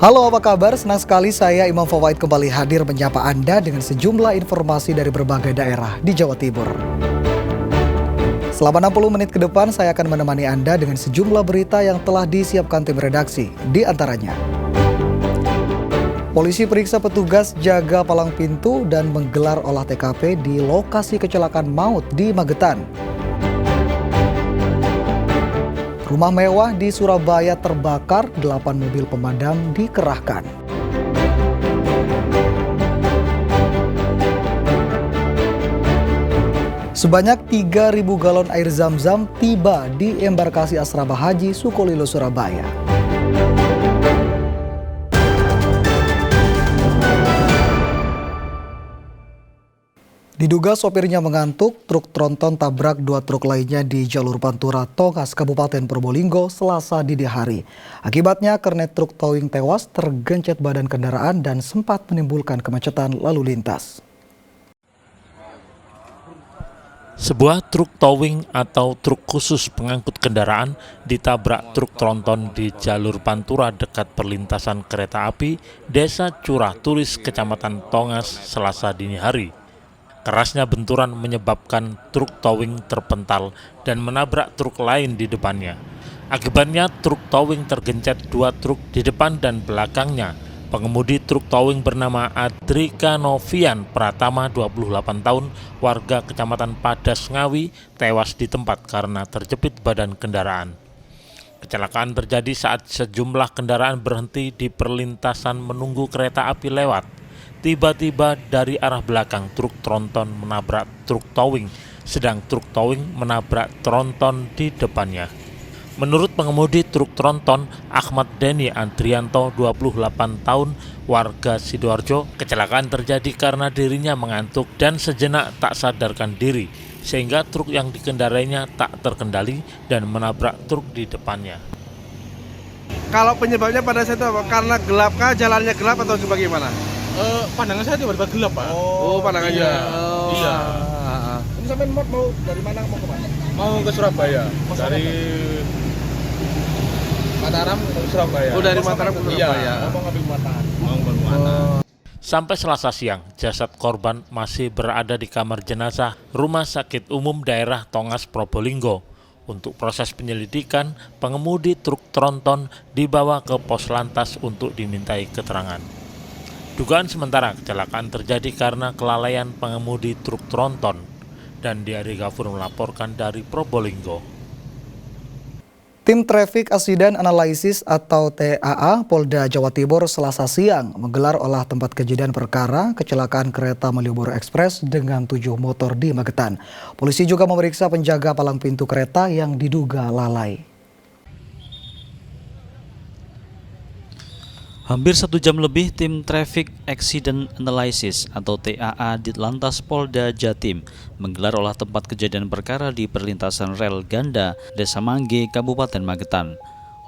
Halo, apa kabar? Senang sekali saya Imam Fawaid kembali hadir menyapa Anda dengan sejumlah informasi dari berbagai daerah di Jawa Timur. Selama 60 menit ke depan saya akan menemani Anda dengan sejumlah berita yang telah disiapkan tim redaksi. Di antaranya, polisi periksa petugas jaga palang pintu dan menggelar olah TKP di lokasi kecelakaan maut di Magetan. Rumah mewah di Surabaya terbakar, 8 mobil pemadam dikerahkan. Sebanyak 3.000 galon air zam-zam tiba di embarkasi asrama haji Sukolilo, Surabaya. Diduga sopirnya mengantuk, truk tronton tabrak dua truk lainnya di jalur Pantura Tongas, Kabupaten Probolinggo, Selasa dini hari. Akibatnya kernet truk towing tewas, tergencet badan kendaraan dan sempat menimbulkan kemacetan lalu lintas. Sebuah truk towing atau truk khusus pengangkut kendaraan ditabrak truk tronton di jalur Pantura dekat perlintasan kereta api Desa Curah Turis, Kecamatan Tongas, Selasa dini hari. Kerasnya benturan menyebabkan truk towing terpental dan menabrak truk lain di depannya. Akibatnya truk towing tergencet dua truk di depan dan belakangnya. Pengemudi truk towing bernama Adrika Novian Pratama, 28 tahun, warga Kecamatan Padas Ngawi, tewas di tempat karena terjepit badan kendaraan. Kecelakaan terjadi saat sejumlah kendaraan berhenti di perlintasan menunggu kereta api lewat. Tiba-tiba dari arah belakang truk tronton menabrak truk towing, sedang truk towing menabrak tronton di depannya. Menurut pengemudi truk tronton, Ahmad Deni Andrianto, 28 tahun, warga Sidoarjo, kecelakaan terjadi karena dirinya mengantuk dan sejenak tak sadarkan diri, sehingga truk yang dikendarainya tak terkendali dan menabrak truk di depannya. Kalau penyebabnya pada saat itu apa? Karena gelapkah, jalannya gelap atau bagaimana? Pandangan saya tiba-tiba gelap, Pak. Oh, pandangannya. Iya. Oh. Iya. Ini sampai mau dari mana mau ke mana? Mau ke Surabaya. Dari Mataram ke Surabaya. Oh, dari Mataram ke Surabaya. Iya. Mau ngambil muatan. Mau ngambil muatan. Sampai Selasa siang, jasad korban masih berada di kamar jenazah Rumah Sakit Umum Daerah Tongas, Probolinggo. Untuk proses penyelidikan, pengemudi truk tronton dibawa ke pos lantas untuk dimintai keterangan. Dugaan sementara kecelakaan terjadi karena kelalaian pengemudi truk tronton, dan Diari Gafur melaporkan dari Probolinggo. Tim Traffic Accident Analysis atau TAA Polda Jawa Timur Selasa siang menggelar olah tempat kejadian perkara kecelakaan kereta Malioboro Express dengan 7 motor di Magetan. Polisi juga memeriksa penjaga palang pintu kereta yang diduga lalai. Hampir 1 jam lebih tim Traffic Accident Analysis atau TAA Ditlantas Polda Jatim menggelar olah tempat kejadian perkara di perlintasan rel ganda Desa Mangge, Kabupaten Magetan.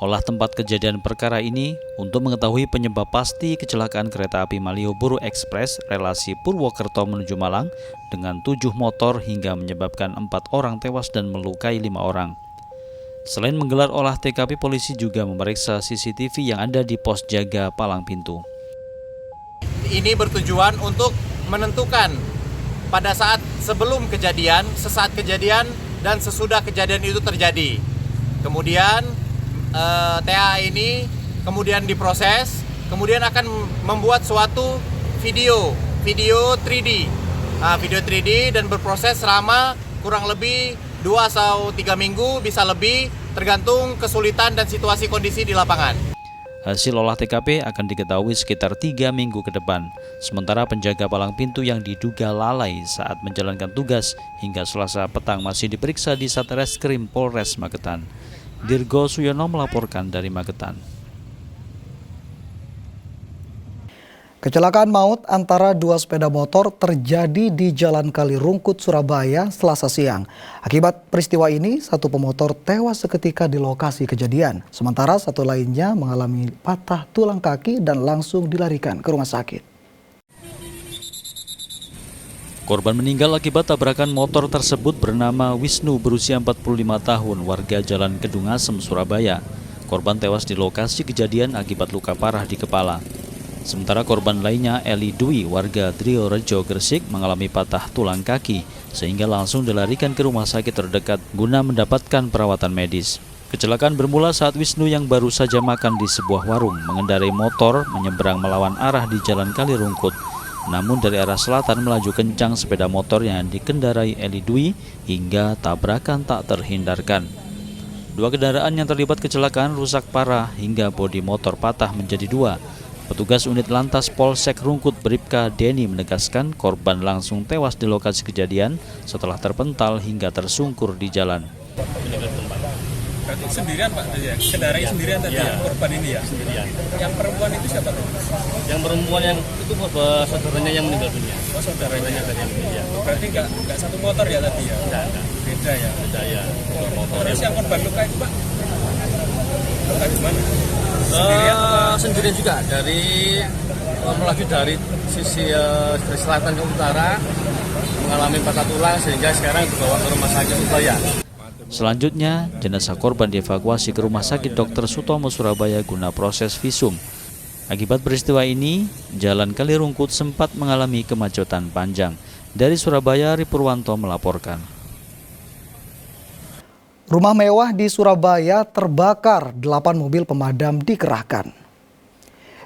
Olah tempat kejadian perkara ini untuk mengetahui penyebab pasti kecelakaan kereta api Malioboro Express relasi Purwokerto menuju Malang dengan 7 motor hingga menyebabkan 4 orang tewas dan melukai 5 orang. Selain menggelar olah TKP, polisi juga memeriksa CCTV yang ada di pos jaga palang pintu. Ini bertujuan untuk menentukan pada saat sebelum kejadian, sesaat kejadian, dan sesudah kejadian itu terjadi. Kemudian TA ini kemudian diproses, kemudian akan membuat suatu video 3D. Video 3D dan berproses selama kurang lebih 2 atau 3 minggu, bisa lebih, tergantung kesulitan dan situasi kondisi di lapangan. Hasil olah TKP akan diketahui sekitar 3 minggu ke depan. Sementara penjaga palang pintu yang diduga lalai saat menjalankan tugas hingga Selasa petang masih diperiksa di Satreskrim Polres Magetan. Dirgo Suyono melaporkan dari Magetan. Kecelakaan maut antara 2 sepeda motor terjadi di Jalan Kalirungkut, Surabaya, Selasa siang. Akibat peristiwa ini, 1 pemotor tewas seketika di lokasi kejadian. Sementara 1 lainnya mengalami patah tulang kaki dan langsung dilarikan ke rumah sakit. Korban meninggal akibat tabrakan motor tersebut bernama Wisnu berusia 45 tahun, warga Jalan Kedung Asem, Surabaya. Korban tewas di lokasi kejadian akibat luka parah di kepala. Sementara korban lainnya, Eli Dwi, warga Triorejo, Gresik, mengalami patah tulang kaki sehingga langsung dilarikan ke rumah sakit terdekat guna mendapatkan perawatan medis. Kecelakaan bermula saat Wisnu yang baru saja makan di sebuah warung mengendarai motor menyeberang melawan arah di Jalan Kalirungkut. Namun dari arah selatan melaju kencang sepeda motor yang dikendarai Eli Dwi hingga tabrakan tak terhindarkan. Dua kendaraan yang terlibat kecelakaan rusak parah hingga bodi motor patah menjadi dua. Petugas unit Lantas Polsek Rungkut Bribka Denny menegaskan korban langsung tewas di lokasi kejadian setelah terpental hingga tersungkur di jalan. Berarti sendirian Pak tadi ya? Kendarai sendirian tadi ya? Korban ini ya? Sendirian. Yang perempuan itu siapa tuh? Yang perempuan yang itu saudaranya yang meninggal dunia. Oh, saudaranya tadi yang meninggal. Berarti nggak satu motor ya tadi ya? Enggak. Beda ya? Beda ya. Motor. Terus yang korban luka itu Pak? Luka di mana? Sendirian juga melaju dari sisi selatan ke utara mengalami patah tulang sehingga sekarang dibawa ke rumah sakit Surabaya. Selanjutnya, jenazah korban dievakuasi ke Rumah Sakit Dr. Sutomo Surabaya guna proses visum. Akibat peristiwa ini, Jalan Kalirungkut sempat mengalami kemacetan panjang. Dari Surabaya, Ripurwanto melaporkan. Rumah mewah di Surabaya terbakar, 8 mobil pemadam dikerahkan.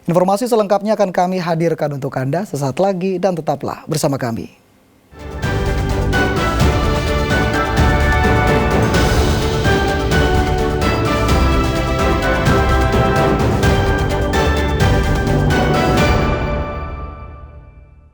Informasi selengkapnya akan kami hadirkan untuk Anda sesaat lagi dan tetaplah bersama kami.